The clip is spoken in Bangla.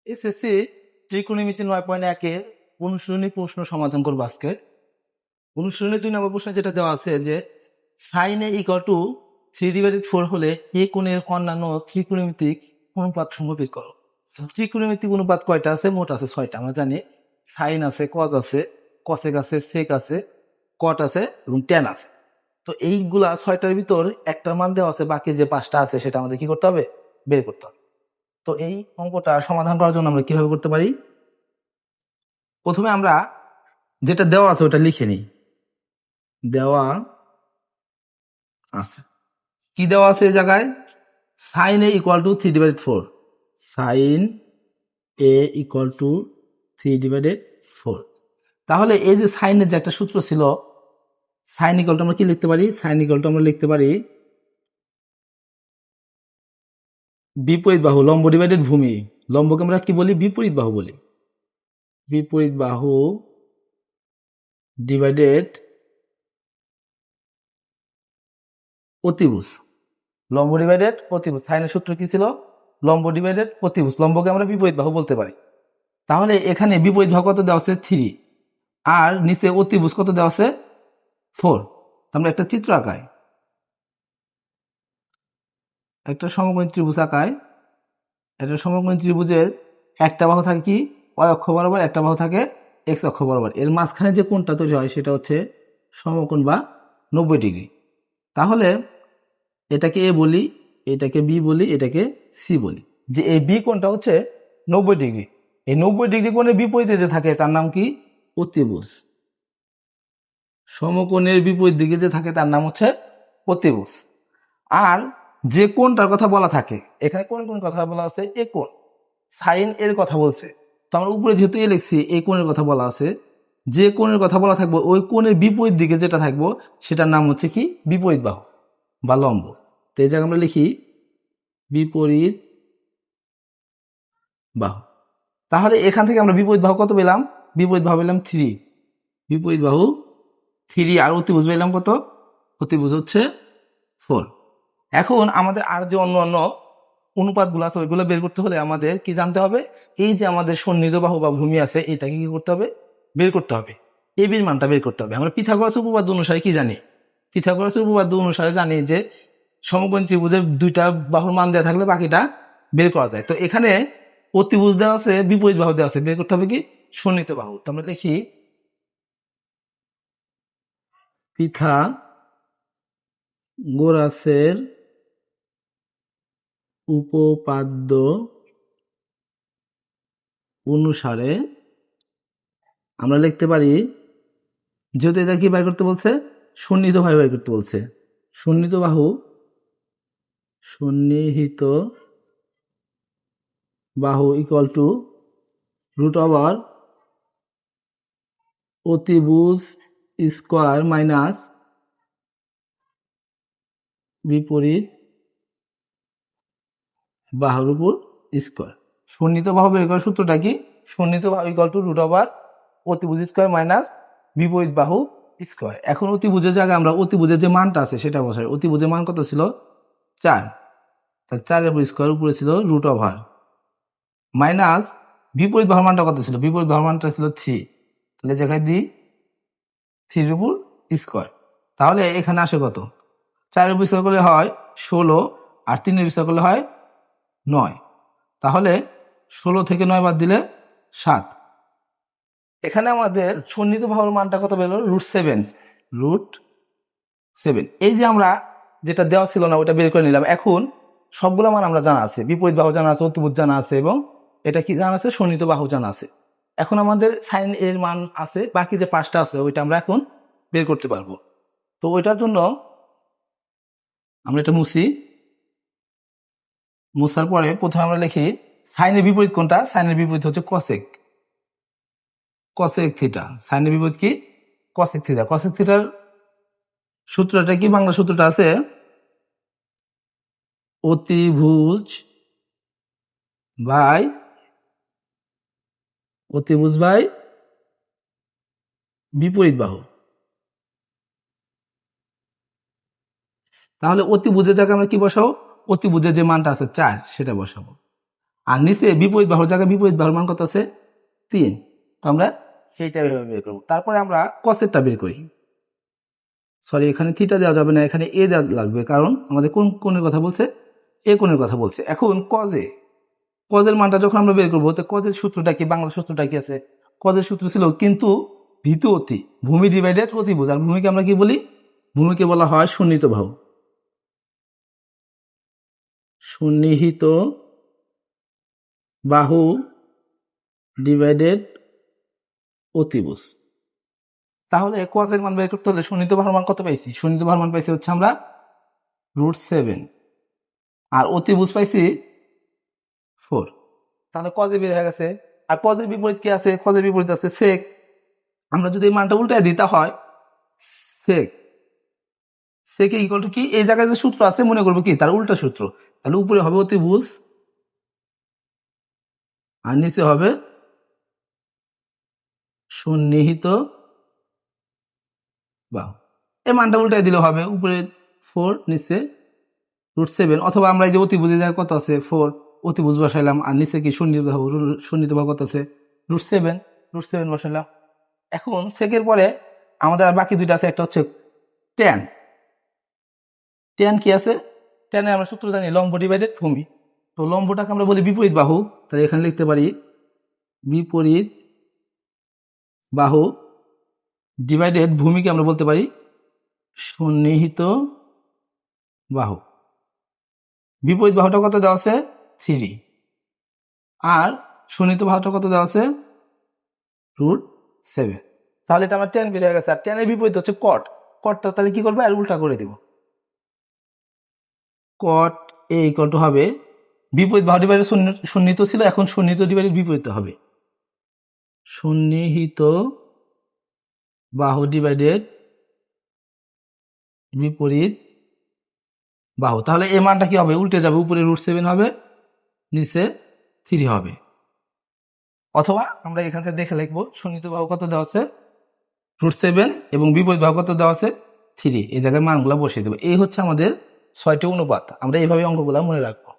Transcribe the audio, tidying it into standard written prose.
এসএসসি ত্রিকোণমিতি 9.1 অনুশীলনী প্রশ্ন সমাধান করবো আজকে। অনুশীলনী 2 নম্বর প্রশ্নে যেটা দেওয়া আছে যে sin a = 3/4 হলে এ কোণের অন্যান্য ত্রিকোণমিতিক অনুপাত সমূহ বের করো। ত্রিকোণমিতিক অনুপাত কয়টা আছে? মোট আছে 6টা। আমরা জানি সাইন আছে, কজ আছে, কসেক আছে, সেক আছে, কট আছে এবং ট্যান আছে। তো এইগুলা 6টার ভিতর একটার মান দেওয়া আছে, বাকি যে 5টা আছে সেটা আমাদের কি করতে হবে? বের করতে হবে। তো এই অঙ্কটা সমাধান করার জন্য আমরা কিভাবে করতে পারি? প্রথমে আমরা যেটা দেওয়া আছে ওটা লিখে নিই। দেওয়া আছে, কি দেওয়া আছে এই জায়গায়? Sine a = 3/4। Sine a = 3/4। তাহলে এই যে সাইনের যে একটা সূত্র ছিল, সাইন ইকুয়াল টু আমরা কি লিখতে পারি? সাইন ইকুয়াল টু আমরা লিখতে পারি বিপরীত বাহু লম্ব ডিভাইডেড ভূমি। লম্বকে আমরা কি বলি? বিপরীত বাহু বলি। বিপরীত বাহু ডিভাইডেড অতিভুজ। লম্ব ডিভাইডেড অতিভুজ। সাইনের সূত্র কি ছিল? লম্ব ডিভাইডেড অতিভুজ। লম্বকে আমরা বিপরীত বাহু বলতে পারি। তাহলে এখানে বিপরীত বাহু কত দেওয়া আছে? 3, আর নিচে অতিভুজ কত দেওয়া আছে? 4। আমরা একটা চিত্র আঁকাই, একটা সমকোণী ত্রিভুজ আঁকায়। একটা সমকোণী ত্রিভুজের একটা বাহু থাকে কি? y অক্ষ বরাবর, একটা বাহু থাকে x অক্ষ বরাবর। এর মাঝখানে যে কোণটা তৈরি হয় সেটা হচ্ছে সমকোণ বা 90 ডিগ্রি। তাহলে এটাকে a বলি, এটাকে b বলি, এটাকে c বলি। যে এই b কোণটা হচ্ছে 90 ডিগ্রি। এই 90 ডিগ্রি কোণের বিপরীতে যে থাকে তার নাম কি? অতিভুজ। সমকোণের বিপরীত দিকে যে থাকে তার নাম হচ্ছে অতিভুজ। আর যে কোণটার কথা বলা থাকে, এখানে কোন কোন কথা বলা আছে? এ কোণ। সাইন এর কথা বলছে, তো আমরা উপরে যেহেতু এ লিখছি, এই কোণের কথা বলা আছে। যে কোণের কথা বলা থাকবো ওই কোণের বিপরীত দিকে যেটা থাকবো সেটার নাম হচ্ছে কি? বিপরীত বাহু বা লম্ব। তো এই জায়গায় আমরা লিখি বিপরীত বাহু। তাহলে এখান থেকে আমরা বিপরীত বাহু কত পেলাম? বিপরীত বাহু পেলাম 3। বিপরীত বাহু 3, আর অতিভুজ পেলাম কত? অতিভুজ হচ্ছে 4। এখন আমাদের আর যে অন্য অন্য অনুপাতগুলো আছে ওইগুলো বের করতে হলে আমাদের কি জানতে হবে? এই যে আমাদের সন্নিহিত বাহু বা ভূমি আছে এটাকে কি করতে হবে? বের করতে হবে। এবির মানটা বের করতে হবে। আমরা পিথাগোরাস উপপাদ্য অনুসারে কি জানি? পিথাগোরাস উপপাদ্য অনুসারে জানি যে সমকোণী ত্রিভুজের 2টা বাহুর মান দেওয়া থাকলে বাকিটা বের করা যায়। তো এখানে অতিভুজ দেওয়া আছে, বিপরীত বাহু দেওয়া আছে, বের করতে হবে কি? সন্নিহিত বাহু। তো আমরা লিখি পিথাগোরাসের উপপাদ্য অনুসারে আমরা লিখতে পারি, যেহেতু এটা কি বের করতে বলছে? সন্নিহিত বাহু বের করতে বলছে। সন্নিহিত বাহু, সন্নিহিত বাহু ইকুয়াল টু √ অতিভুজ স্কোয়ার মাইনাস বিপরীত বাহুর উপর স্কোয়ার। সন্নিহিত বাহু বের করার সূত্রটা কি? সন্নিহিত বাহু ইকুয়াল টু √ অতিভুজ স্কোয়ার মাইনাস বিপরীত বাহু স্কোয়ার। এখন অতিভুজের জায়গায় আমরা অতিভুজের যে মানটা আছে সেটা বসাই। অতিভুজের মান কত ছিল? 4। তাহলে 4 এর স্কোয়ার উপরে ছিল √ মাইনাস বিপরীত বাহুর মানটা কত ছিল? বিপরীত বাহুর মানটা ছিল 3। তাহলে জায়গায় দিই 3 এর উপর স্কোয়ার। তাহলে এখানে আসে কত? 4 এর উপর স্কোয়ার করলে হয় 16, আর 3 এর স্কোয়ার করলে হয় 9। তাহলে 16 থেকে 9 বাদ দিলে 7। এখানে আমাদের সন্নিহিত বাহুর মানটা কত পেল? √7। √7। এই যে আমরা যেটা দেওয়া ছিল না ওটা বের করে নিলাম। এখন সবগুলো মান আমরা জানা আছে, বিপরীত বাহু জানা আছে, অতিভুজ জানা আছে, এবং এটা কি জানা আছে? সন্নিহিত বাহু জানা আছে। এখন আমাদের সাইন এর মান আছে, বাকি যে 5টা আছে ওইটা আমরা এখন বের করতে পারবো। তো ওইটার জন্য আমরা এটা মুছি। মুছার পরে প্রথমে আমরা লিখি সাইনের বিপরীত কোনটা? সাইনের বিপরীত হচ্ছে কসেক। Cosec theta. সাইনের বিপরীত কি? Cosec theta. কসেক থিটার সূত্রটা কি? বাংলা সূত্রটা আছে অতিভুজ বাই বিপরীত বাহু। তাহলে অতিভুজের জায়গায় আমরা কি বসাবো? অতিভুজের যে মানটা আছে 4 সেটা বসাবো। আর নিচে বিপরীত বাহুর জায়গায় বিপরীত বাহুর মান কত আছে 3। তো আমরা সেইটা এভাবে বের করবো। তারপরে আমরা কসেরটা বের করি। সরি, এখানে থিটা দেওয়া যাবে না, এখানে এ দেওয়া লাগবে, কারণ আমাদের কোন কোণের কথা বলছে, এ কোণের কথা বলছে। এখন কজের মানটা যখন আমরা বের করবো, তো কজের সূত্রটা কি, বাংলা সূত্রটা কি আছে, কজের সূত্র ছিল কিন্তু ভীতু অতি, ভূমি ডিভাইডেড অতিভুজ। আর ভূমিকে আমরা কি বলি, ভূমিকে বলা হয় সন্নিহিত বাহু, সন্নিহিত বাহু ডিভাইডেড অতিভুজ। তাহলে কজের মান বের করতে হলে সন্নিহিত বাহুর মান কত পাইছি, সন্নিহিত বাহুর মান পাইছি হচ্ছে আমরা √7, আর অতিভুজ পাইছি 4। তাহলে কজে বের হয়ে গেছে। আর কজের বিপরীত কি আছে, কজের বিপরীত আছে সেক। আমরা যদি এই মানটা উল্টায় দিতে হয় সেক, সেকে ইকুয়াল টু কি, এই জায়গায় যে সূত্র আছে মনে করবো কি তার উল্টা সূত্র। তাহলে উপরে হবে অতিভুজ আর নিচে হবে সন্নিহিত বাহু। এই মানটা উল্টায় দিলে হবে উপরে 4 নিচে √7, অথবা আমরা এই যে অতিভুজের জায়গায় কত আছে 4, অতিভুজ বসাইলাম, আর নিচে কি সন্নিহিত বাহু কত আছে √7 বসাইলাম। এখন সেকের পরে আমাদের আর বাকি দুইটা আছে, একটা হচ্ছে ট্যান। ট্যান কি আছে, ট্যানে আমরা সূত্র জানি লম্ব ডিভাইডেড ভূমি। তো লম্বটাকে আমরা বলি বিপরীত বাহু, তাহলে এখানে লিখতে পারি বিপরীত বাহু ডিভাইডেড ভূমিকে আমরা বলতে পারি সন্নিহিত বাহু। বিপরীত বাহুটা কত দেওয়া আছে 3, আর সন্নিহিত বাহুটা কত দেওয়া আছে √7। তাহলে এটা আমার ট্যান বের হয়ে গেছে। আর ট্যানের বিপরীত হচ্ছে কটটা তাহলে কি করবে, আর উল্টা করে দিব। কট এ ইকুয়াল টু হবে বিপরীত বাহু ডিভাইডেড সন্নিহিত ছিল, এখন সন্নিহিত ডিভাইডেড বিপরীত হবে সন্নিহিত বাহু ডিভাইডেড বিপরীত বাহু। তাহলে এই মানটা কি হবে, উল্টে যাবে, উপরে √7 হবে, নিচে 3 হবে। অথবা আমরা এখান থেকে দেখে লিখবো সন্নিহিত বাহু কত দেওয়া আছে √7 এবং বিপরীত বাহু কত দেওয়া আছে 3, এই জায়গায় মানগুলো বসিয়ে দেবো। এই হচ্ছে আমাদের 6টি অনুপাত। আমরা এইভাবে অঙ্কগুলো মনে রাখবো।